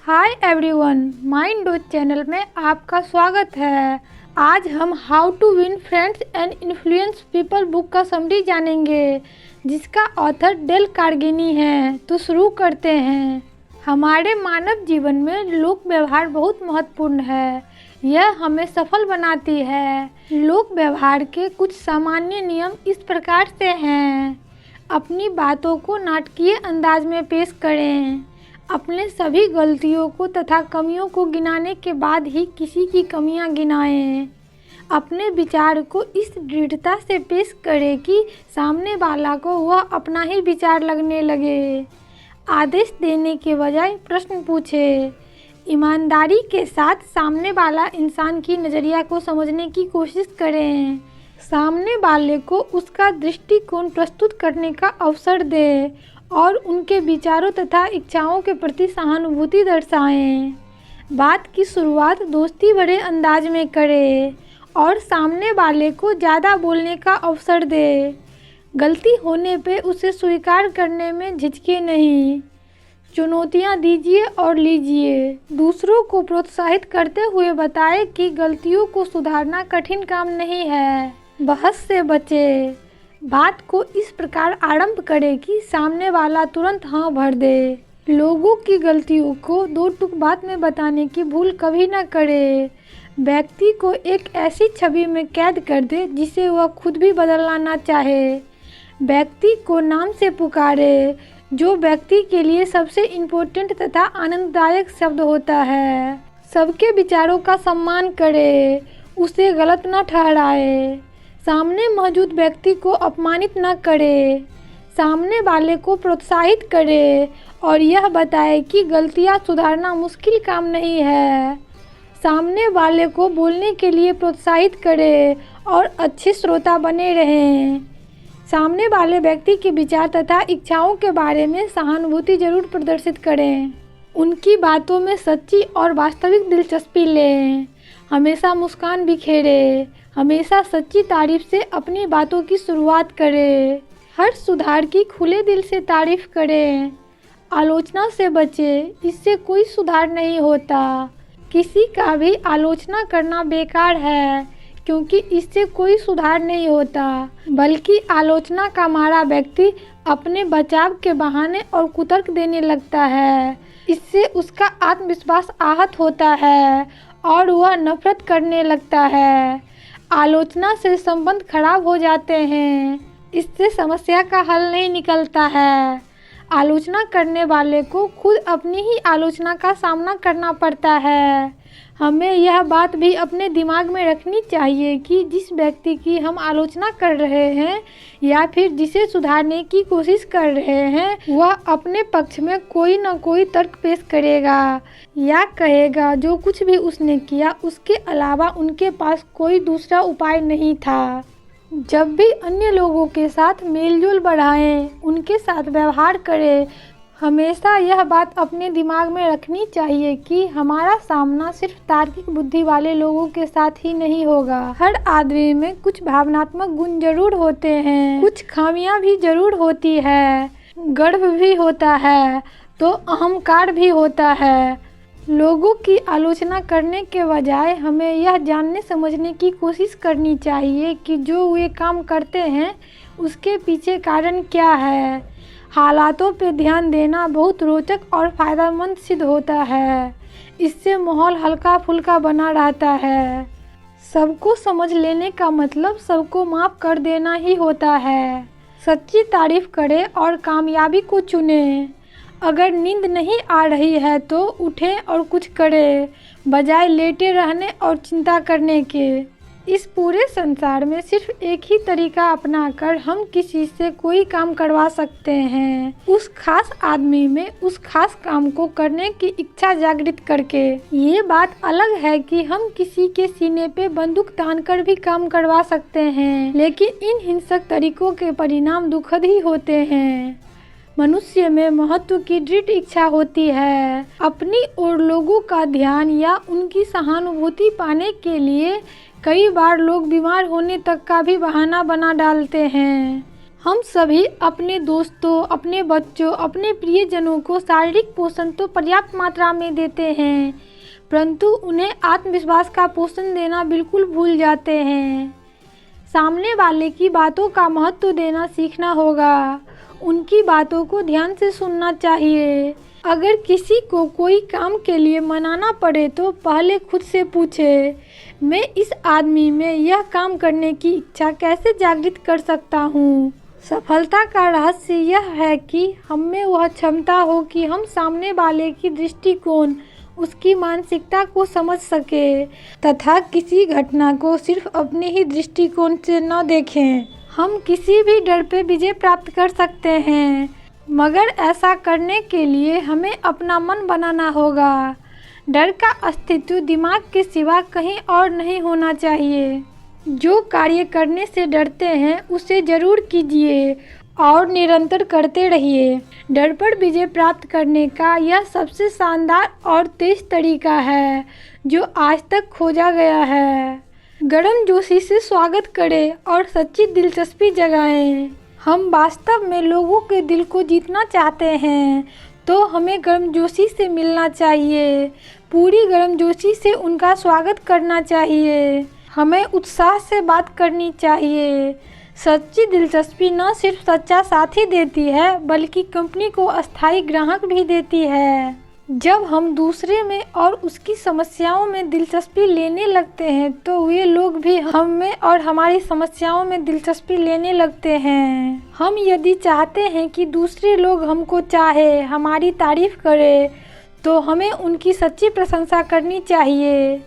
हाय everyone, mind dose channel में आपका स्वागत है। आज हम how to win friends and influence people book का समरी जानेंगे, जिसका ऑथर डेल कार्नेगी है। तो शुरू करते हैं। हमारे मानव जीवन में लोक व्यवहार बहुत महत्वपूर्ण है। यह हमें सफल बनाती है। लोक व्यवहार के कुछ सामान्य नियम इस प्रकार से हैं। अपनी बातों को नाटकीय अंदाज में पेश करें। अपने सभी गलतियों को तथा कमियों को गिनाने के बाद ही किसी की कमियां गिनाएं। अपने विचार को इस दृढ़ता से पेश करें कि सामने वाला को वह अपना ही विचार लगने लगे। आदेश देने के बजाय प्रश्न पूछें। ईमानदारी के साथ सामने वाला इंसान की नज़रिया को समझने की कोशिश करें। सामने वाले को उसका दृष्टिकोण प्रस्तुत करने का अवसर दें और उनके विचारों तथा इच्छाओं के प्रति सहानुभूति दर्शाएं। बात की शुरुआत दोस्ती भरे अंदाज में करें और सामने वाले को ज़्यादा बोलने का अवसर दें। गलती होने पे उसे स्वीकार करने में झिझके नहीं। चुनौतियां दीजिए और लीजिए। दूसरों को प्रोत्साहित करते हुए बताएं कि गलतियों को सुधारना कठिन काम नहीं है। बहस से बचें। बात को इस प्रकार आरंभ करें कि सामने वाला तुरंत हाँ भर दे। लोगों की गलतियों को दो टूक बात में बताने की भूल कभी न करें। व्यक्ति को एक ऐसी छवि में कैद कर दे जिसे वह खुद भी बदलना ना चाहे। व्यक्ति को नाम से पुकारे, जो व्यक्ति के लिए सबसे इम्पोर्टेंट तथा आनंददायक शब्द होता है। सबके विचारों का सम्मान करे, उसे गलत न ठहराए। सामने मौजूद व्यक्ति को अपमानित न करे। सामने वाले को प्रोत्साहित करे और यह बताए कि गलतियां सुधारना मुश्किल काम नहीं है। सामने वाले को बोलने के लिए प्रोत्साहित करे और अच्छे श्रोता बने रहें। सामने वाले व्यक्ति के विचार तथा इच्छाओं के बारे में सहानुभूति जरूर प्रदर्शित करें। उनकी बातों में सच्ची और वास्तविक दिलचस्पी लें। हमेशा मुस्कान बिखेरे। हमेशा सच्ची तारीफ से अपनी बातों की शुरुआत करें। हर सुधार की खुले दिल से तारीफ करें। आलोचना से बचें, इससे कोई सुधार नहीं होता। किसी का भी आलोचना करना बेकार है, क्योंकि इससे कोई सुधार नहीं होता, बल्कि आलोचना का मारा व्यक्ति अपने बचाव के बहाने और कुतर्क देने लगता है। इससे उसका आत्मविश्वास आहत होता है और वह नफरत करने लगता है। आलोचना से संबंध खराब हो जाते हैं। इससे समस्या का हल नहीं निकलता है। आलोचना करने वाले को खुद अपनी ही आलोचना का सामना करना पड़ता है। हमें यह बात भी अपने दिमाग में रखनी चाहिए कि जिस व्यक्ति की हम आलोचना कर रहे हैं या फिर जिसे सुधारने की कोशिश कर रहे हैं, वह अपने पक्ष में कोई न कोई तर्क पेश करेगा या कहेगा जो कुछ भी उसने किया उसके अलावा उनके पास कोई दूसरा उपाय नहीं था। जब भी अन्य लोगों के साथ मेलजोल बढ़ाएं, उनके साथ व्यवहार करें, हमेशा यह बात अपने दिमाग में रखनी चाहिए कि हमारा सामना सिर्फ तार्किक बुद्धि वाले लोगों के साथ ही नहीं होगा। हर आदमी में कुछ भावनात्मक गुण जरूर होते हैं, कुछ खामियां भी जरूर होती है, गर्व भी होता है तो अहंकार भी होता है। लोगों की आलोचना करने के बजाय हमें यह जानने समझने की कोशिश करनी चाहिए कि जो वे काम करते हैं उसके पीछे कारण क्या है। हालातों पे ध्यान देना बहुत रोचक और फ़ायदेमंद सिद्ध होता है। इससे माहौल हल्का फुल्का बना रहता है। सबको समझ लेने का मतलब सबको माफ़ कर देना ही होता है। सच्ची तारीफ करें और कामयाबी को चुनें। अगर नींद नहीं आ रही है तो उठें और कुछ करें, बजाय लेटे रहने और चिंता करने के। इस पूरे संसार में सिर्फ एक ही तरीका अपनाकर हम किसी से कोई काम करवा सकते हैं, उस खास आदमी में उस खास काम को करने की इच्छा जागृत करके। ये बात अलग है कि हम किसी के सीने पे बंदूक तान कर भी काम करवा सकते हैं, लेकिन इन हिंसक तरीकों के परिणाम दुखद ही होते हैं। मनुष्य में महत्व की दृढ़ इच्छा होती है। अपनी और लोगों का ध्यान या उनकी सहानुभूति पाने के लिए कई बार लोग बीमार होने तक का भी बहाना बना डालते हैं। हम सभी अपने दोस्तों, अपने बच्चों, अपने प्रियजनों को शारीरिक पोषण तो पर्याप्त मात्रा में देते हैं, परंतु उन्हें आत्मविश्वास का पोषण देना बिल्कुल भूल जाते हैं। सामने वाले की बातों का महत्व देना सीखना होगा। उनकी बातों को ध्यान से सुनना चाहिए। अगर किसी को कोई काम के लिए मनाना पड़े तो पहले खुद से पूछे, मैं इस आदमी में यह काम करने की इच्छा कैसे जागृत कर सकता हूँ। सफलता का रहस्य यह है कि हम में वह क्षमता हो कि हम सामने वाले की दृष्टिकोण, उसकी मानसिकता को समझ सके तथा किसी घटना को सिर्फ अपने ही दृष्टिकोण से न देखें। हम किसी भी डर पे विजय प्राप्त कर सकते हैं, मगर ऐसा करने के लिए हमें अपना मन बनाना होगा। डर का अस्तित्व दिमाग के सिवा कहीं और नहीं होना चाहिए। जो कार्य करने से डरते हैं उसे जरूर कीजिए और निरंतर करते रहिए। डर पर विजय प्राप्त करने का यह सबसे शानदार और तेज तरीका है जो आज तक खोजा गया है। गर्मजोशी से स्वागत करें और सच्ची दिलचस्पी जगाएं। हम वास्तव में लोगों के दिल को जीतना चाहते हैं तो हमें गर्मजोशी से मिलना चाहिए, पूरी गर्मजोशी से उनका स्वागत करना चाहिए। हमें उत्साह से बात करनी चाहिए। सच्ची दिलचस्पी न सिर्फ सच्चा साथी देती है बल्कि कंपनी को अस्थायी ग्राहक भी देती है। जब हम दूसरे में और उसकी समस्याओं में दिलचस्पी लेने लगते हैं तो वे लोग भी हम में और हमारी समस्याओं में दिलचस्पी लेने लगते हैं। हम यदि चाहते हैं कि दूसरे लोग हमको चाहे, हमारी तारीफ करें, तो हमें उनकी सच्ची प्रशंसा करनी चाहिए।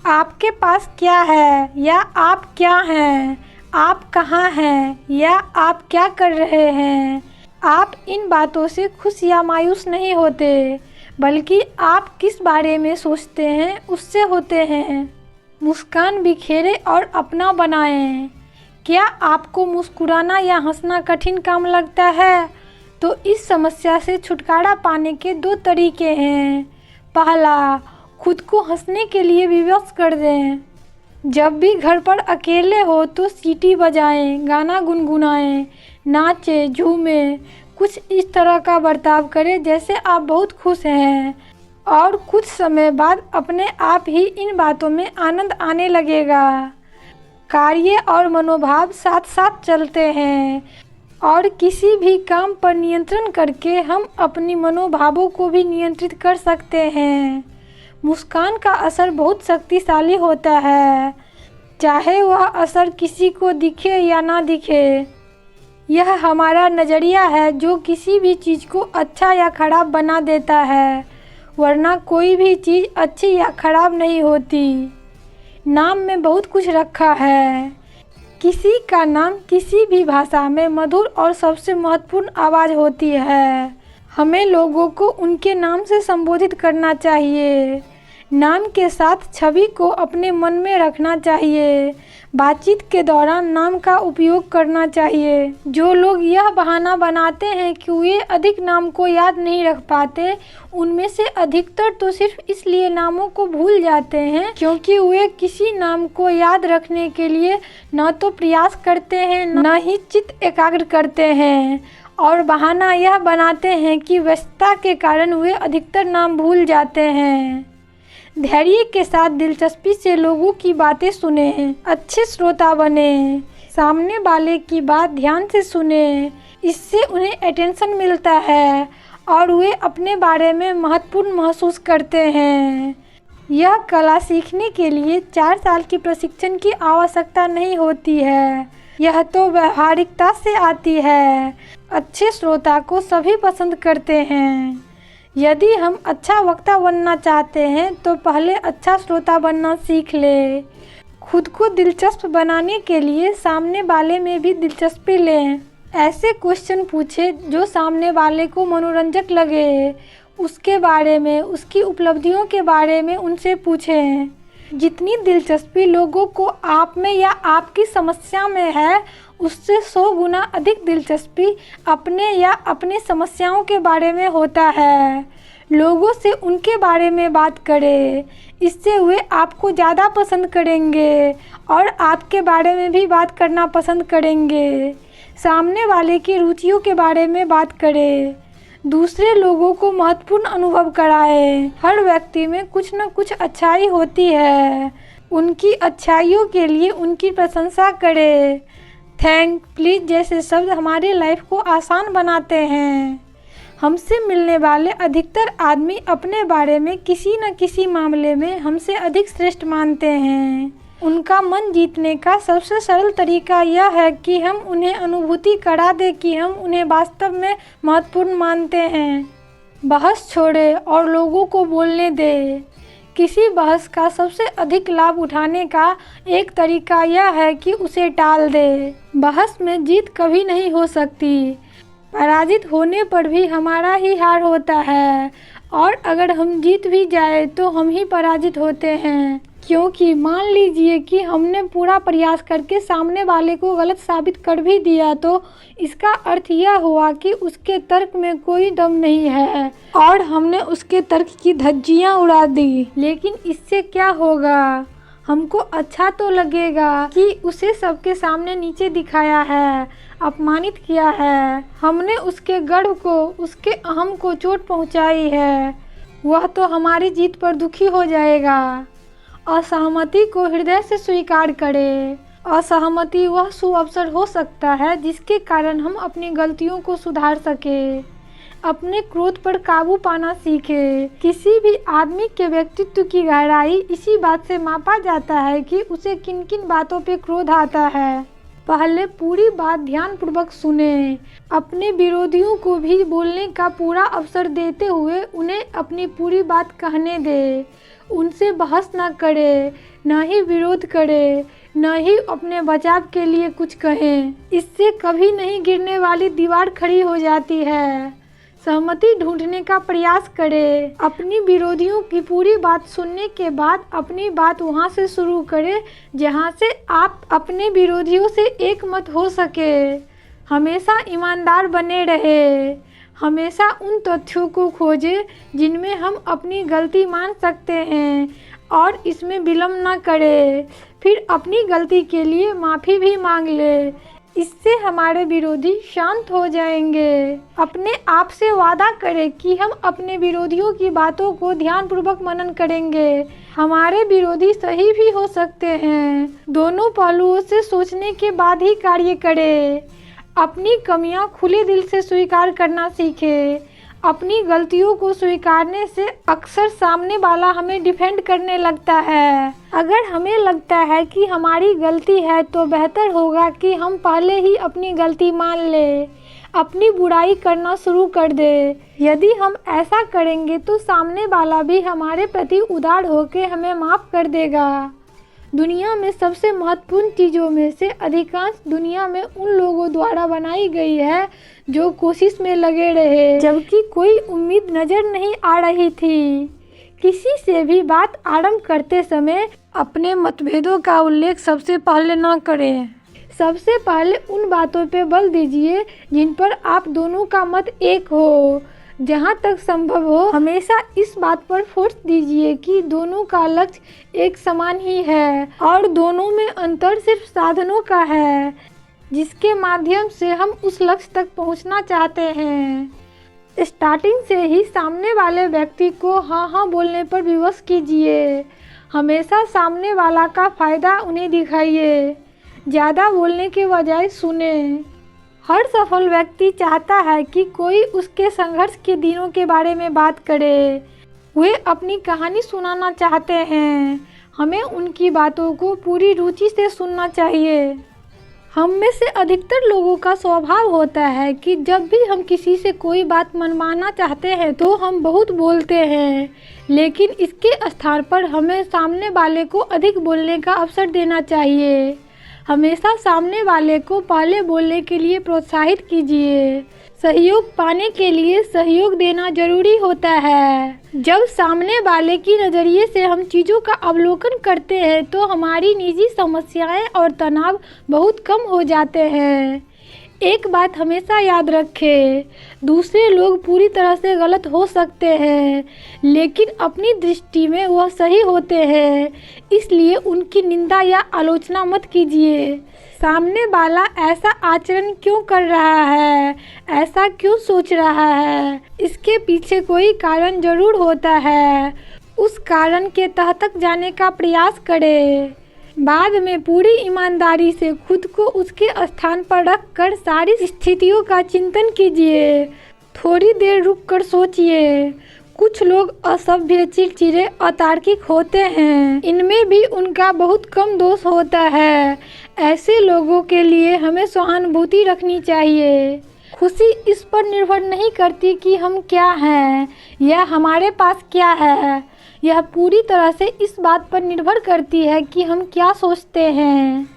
आपके पास क्या है या आप क्या हैं, आप कहाँ हैं या आप क्या कर रहे हैं, आप इन बातों से खुश या मायूस नहीं होते बल्कि आप किस बारे में सोचते हैं उससे होते हैं। मुस्कान बिखेरे और अपना बनाएं। क्या आपको मुस्कुराना या हंसना कठिन काम लगता है? तो इस समस्या से छुटकारा पाने के 2 तरीके हैं। पहला, खुद को हंसने के लिए विवश कर दें। जब भी घर पर अकेले हो तो सीटी बजाएं, गाना गुनगुनाएं, नाचें, झूमें, कुछ इस तरह का बर्ताव करें जैसे आप बहुत खुश हैं और कुछ समय बाद अपने आप ही इन बातों में आनंद आने लगेगा। कार्य और मनोभाव साथ साथ चलते हैं और किसी भी काम पर नियंत्रण करके हम अपनी मनोभावों को भी नियंत्रित कर सकते हैं। मुस्कान का असर बहुत शक्तिशाली होता है, चाहे वह असर किसी को दिखे या ना दिखे। यह हमारा नज़रिया है जो किसी भी चीज़ को अच्छा या खराब बना देता है, वरना कोई भी चीज़ अच्छी या खराब नहीं होती। नाम में बहुत कुछ रखा है। किसी का नाम किसी भी भाषा में मधुर और सबसे महत्वपूर्ण आवाज़ होती है। हमें लोगों को उनके नाम से संबोधित करना चाहिए। नाम के साथ छवि को अपने मन में रखना चाहिए। बातचीत के दौरान नाम का उपयोग करना चाहिए। जो लोग यह बहाना बनाते हैं कि वे अधिक नाम को याद नहीं रख पाते, उनमें से अधिकतर तो सिर्फ इसलिए नामों को भूल जाते हैं क्योंकि वे किसी नाम को याद रखने के लिए न तो प्रयास करते हैं न ही चित्त एकाग्र करते हैं, और बहाना यह बनाते हैं कि व्यस्तता के कारण वे अधिकतर नाम भूल जाते हैं। धैर्य के साथ दिलचस्पी से लोगों की बातें सुने, अच्छे श्रोता बने, सामने वाले की बात ध्यान से सुने। इससे उन्हें अटेंशन मिलता है और वे अपने बारे में महत्वपूर्ण महसूस करते हैं। यह कला सीखने के लिए 4 साल की प्रशिक्षण की आवश्यकता नहीं होती है, यह तो व्यावहारिकता से आती है। अच्छे श्रोता को सभी पसंद करते हैं। यदि हम अच्छा वक्ता बनना चाहते हैं तो पहले अच्छा श्रोता बनना सीख ले। खुद को दिलचस्प बनाने के लिए सामने वाले में भी दिलचस्पी लें। ऐसे क्वेश्चन पूछें जो सामने वाले को मनोरंजक लगे। उसके बारे में, उसकी उपलब्धियों के बारे में उनसे पूछें। जितनी दिलचस्पी लोगों को आप में या आपकी समस्या में है, उससे 100 गुना अधिक दिलचस्पी अपने या अपनी समस्याओं के बारे में होता है। लोगों से उनके बारे में बात करें, इससे वे आपको ज़्यादा पसंद करेंगे और आपके बारे में भी बात करना पसंद करेंगे। सामने वाले की रुचियों के बारे में बात करें। दूसरे लोगों को महत्वपूर्ण अनुभव कराएं। हर व्यक्ति में कुछ न कुछ अच्छाई होती है, उनकी अच्छाइयों के लिए उनकी प्रशंसा करें। थैंक, प्लीज़ जैसे शब्द हमारे लाइफ को आसान बनाते हैं। हमसे मिलने वाले अधिकतर आदमी अपने बारे में किसी न किसी मामले में हमसे अधिक श्रेष्ठ मानते हैं। उनका मन जीतने का सबसे सरल तरीका यह है कि हम उन्हें अनुभूति करा दें कि हम उन्हें वास्तव में महत्वपूर्ण मानते हैं। बहस छोड़ें और लोगों को बोलने दें। किसी बहस का सबसे अधिक लाभ उठाने का एक तरीका यह है कि उसे टाल दें। बहस में जीत कभी नहीं हो सकती। पराजित होने पर भी हमारा ही हार होता है, और अगर हम जीत भी जाए तो हम ही पराजित होते हैं। क्योंकि मान लीजिए कि हमने पूरा प्रयास करके सामने वाले को गलत साबित कर भी दिया, तो इसका अर्थ यह हुआ कि उसके तर्क में कोई दम नहीं है और हमने उसके तर्क की धज्जियां उड़ा दी। लेकिन इससे क्या होगा? हमको अच्छा तो लगेगा कि उसे सबके सामने नीचे दिखाया है, अपमानित किया है, हमने उसके गर्व को, उसके अहम को चोट पहुंचाई है। वह तो हमारी जीत पर दुखी हो जाएगा। असहमति को हृदय से स्वीकार करें। असहमति वह शुभ अवसर हो सकता है जिसके कारण हम अपनी गलतियों को सुधार सकें, अपने क्रोध पर काबू पाना सीखें। किसी भी आदमी के व्यक्तित्व की गहराई इसी बात से मापा जाता है कि उसे किन किन बातों पे क्रोध आता है। पहले पूरी बात ध्यानपूर्वक सुनें। अपने विरोधियों को भी बोलने का पूरा अवसर देते हुए उन्हें अपनी पूरी बात कहने दें। उनसे बहस न करें, न ही विरोध करें, न ही अपने बचाव के लिए कुछ कहें। इससे कभी नहीं गिरने वाली दीवार खड़ी हो जाती है। सहमति ढूंढने का प्रयास करें। अपनी विरोधियों की पूरी बात सुनने के बाद अपनी बात वहां से शुरू करें जहां से आप अपने विरोधियों से एक मत हो सके। हमेशा ईमानदार बने रहे। हमेशा उन तथ्यों को खोजें जिनमें हम अपनी गलती मान सकते हैं और इसमें विलंब न करें। फिर अपनी गलती के लिए माफ़ी भी मांग लें। इससे हमारे विरोधी शांत हो जाएंगे। अपने आप से वादा करें कि हम अपने विरोधियों की बातों को ध्यानपूर्वक मनन करेंगे। हमारे विरोधी सही भी हो सकते हैं। दोनों पहलुओं से सोचने के बाद ही कार्य करें। अपनी कमियां खुले दिल से स्वीकार करना सीखें। अपनी गलतियों को स्वीकारने से अक्सर सामने वाला हमें डिफेंड करने लगता है। अगर हमें लगता है कि हमारी गलती है तो बेहतर होगा कि हम पहले ही अपनी गलती मान लें, अपनी बुराई करना शुरू कर दें। यदि हम ऐसा करेंगे तो सामने वाला भी हमारे प्रति उदार होकर हमें माफ़ कर देगा। दुनिया में सबसे महत्वपूर्ण चीज़ों में से अधिकांश दुनिया में उन लोगों द्वारा बनाई गई है जो कोशिश में लगे रहे जबकि कोई उम्मीद नज़र नहीं आ रही थी। किसी से भी बात आरंभ करते समय अपने मतभेदों का उल्लेख सबसे पहले न करें। सबसे पहले उन बातों पे बल दीजिए जिन पर आप दोनों का मत एक हो। जहाँ तक संभव हो हमेशा इस बात पर फोर्स दीजिए कि दोनों का लक्ष्य एक समान ही है और दोनों में अंतर सिर्फ साधनों का है जिसके माध्यम से हम उस लक्ष्य तक पहुँचना चाहते हैं। स्टार्टिंग से ही सामने वाले व्यक्ति को हाँ हाँ बोलने पर विवश कीजिए। हमेशा सामने वाला का फ़ायदा उन्हें दिखाइए। ज़्यादा बोलने के बजाय सुने। हर सफल व्यक्ति चाहता है कि कोई उसके संघर्ष के दिनों के बारे में बात करे। वे अपनी कहानी सुनाना चाहते हैं। हमें उनकी बातों को पूरी रुचि से सुनना चाहिए। हम में से अधिकतर लोगों का स्वभाव होता है कि जब भी हम किसी से कोई बात मनवाना चाहते हैं तो हम बहुत बोलते हैं, लेकिन इसके स्थान पर हमें सामने वाले को अधिक बोलने का अवसर देना चाहिए। हमेशा सामने वाले को पहले बोलने के लिए प्रोत्साहित कीजिए। सहयोग पाने के लिए सहयोग देना जरूरी होता है। जब सामने वाले की नज़रिए से हम चीज़ों का अवलोकन करते हैं तो हमारी निजी समस्याएं और तनाव बहुत कम हो जाते हैं। एक बात हमेशा याद रखें, दूसरे लोग पूरी तरह से गलत हो सकते हैं, लेकिन अपनी दृष्टि में वह सही होते हैं, इसलिए उनकी निंदा या आलोचना मत कीजिए। सामने वाला ऐसा आचरण क्यों कर रहा है, ऐसा क्यों सोच रहा है, इसके पीछे कोई कारण जरूर होता है। उस कारण के तह तक जाने का प्रयास करें। बाद में पूरी ईमानदारी से खुद को उसके स्थान पर रखकर सारी स्थितियों का चिंतन कीजिए। थोड़ी देर रुककर सोचिए। कुछ लोग असभ्य, चिड़चिड़े, अतार्किक होते हैं, इनमें भी उनका बहुत कम दोष होता है। ऐसे लोगों के लिए हमें सहानुभूति रखनी चाहिए। खुशी इस पर निर्भर नहीं करती कि हम क्या हैं या हमारे पास क्या है, यह पूरी तरह से इस बात पर निर्भर करती है कि हम क्या सोचते हैं।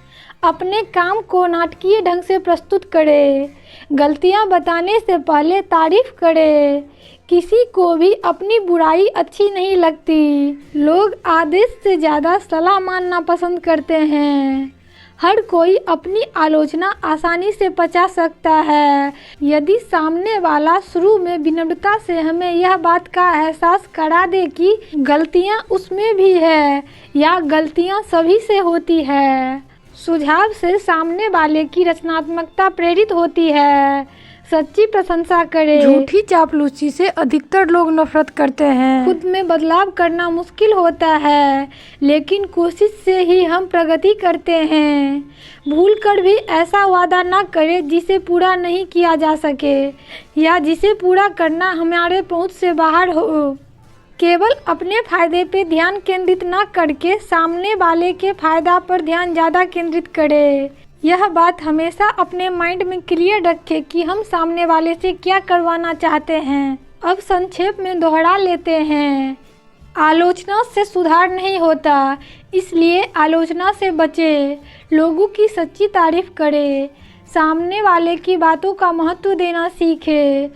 अपने काम को नाटकीय ढंग से प्रस्तुत करें। गलतियां बताने से पहले तारीफ करें। किसी को भी अपनी बुराई अच्छी नहीं लगती। लोग आदेश से ज़्यादा सलाह मानना पसंद करते हैं। हर कोई अपनी आलोचना आसानी से पचा सकता है। यदि सामने वाला शुरू में विनम्रता से हमें यह बात का एहसास करा दे कि गलतियां उसमें भी है या गलतियां सभी से होती है। सुझाव से सामने वाले की रचनात्मकता प्रेरित होती है। सच्ची प्रशंसा करें। झूठी चापलूसी से अधिकतर लोग नफरत करते हैं। खुद में बदलाव करना मुश्किल होता है, लेकिन कोशिश से ही हम प्रगति करते हैं। भूलकर भी ऐसा वादा ना करें जिसे पूरा नहीं किया जा सके या जिसे पूरा करना हमारे पहुंच से बाहर हो। केवल अपने फायदे पे ध्यान केंद्रित ना करके सामने वाले के फायदा पर ध्यान ज़्यादा केंद्रित करें। यह बात हमेशा अपने माइंड में क्लियर रखें कि हम सामने वाले से क्या करवाना चाहते हैं। अब संक्षेप में दोहरा लेते हैं। आलोचना से सुधार नहीं होता, इसलिए आलोचना से बचें। लोगों की सच्ची तारीफ करें। सामने वाले की बातों का महत्व देना सीखें।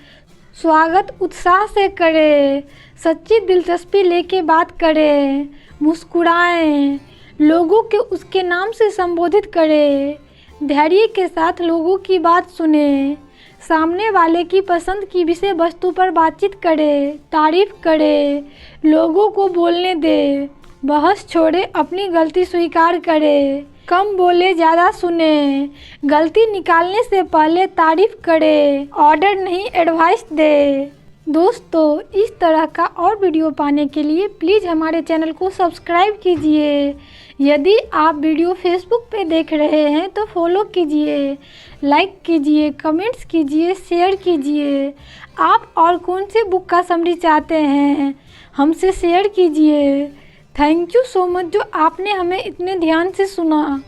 स्वागत उत्साह से करें। सच्ची दिलचस्पी लेके बात करें। मुस्कुराएं। लोगों के उसके नाम से संबोधित करें। धैर्य के साथ लोगों की बात सुने। सामने वाले की पसंद की विषय वस्तु पर बातचीत करें। तारीफ करें। लोगों को बोलने दें। बहस छोड़े, अपनी गलती स्वीकार करें। कम बोले, ज़्यादा सुने। गलती निकालने से पहले तारीफ करें। ऑर्डर नहीं, एडवाइस दे। दोस्तों, इस तरह का और वीडियो पाने के लिए प्लीज़ हमारे चैनल को सब्सक्राइब कीजिए। यदि आप वीडियो फेसबुक पे देख रहे हैं तो फॉलो कीजिए, लाइक कीजिए, कमेंट्स कीजिए, शेयर कीजिए। आप और कौन सी बुक का समरी चाहते हैं हमसे शेयर कीजिए। थैंक यू सो मच जो आपने हमें इतने ध्यान से सुना।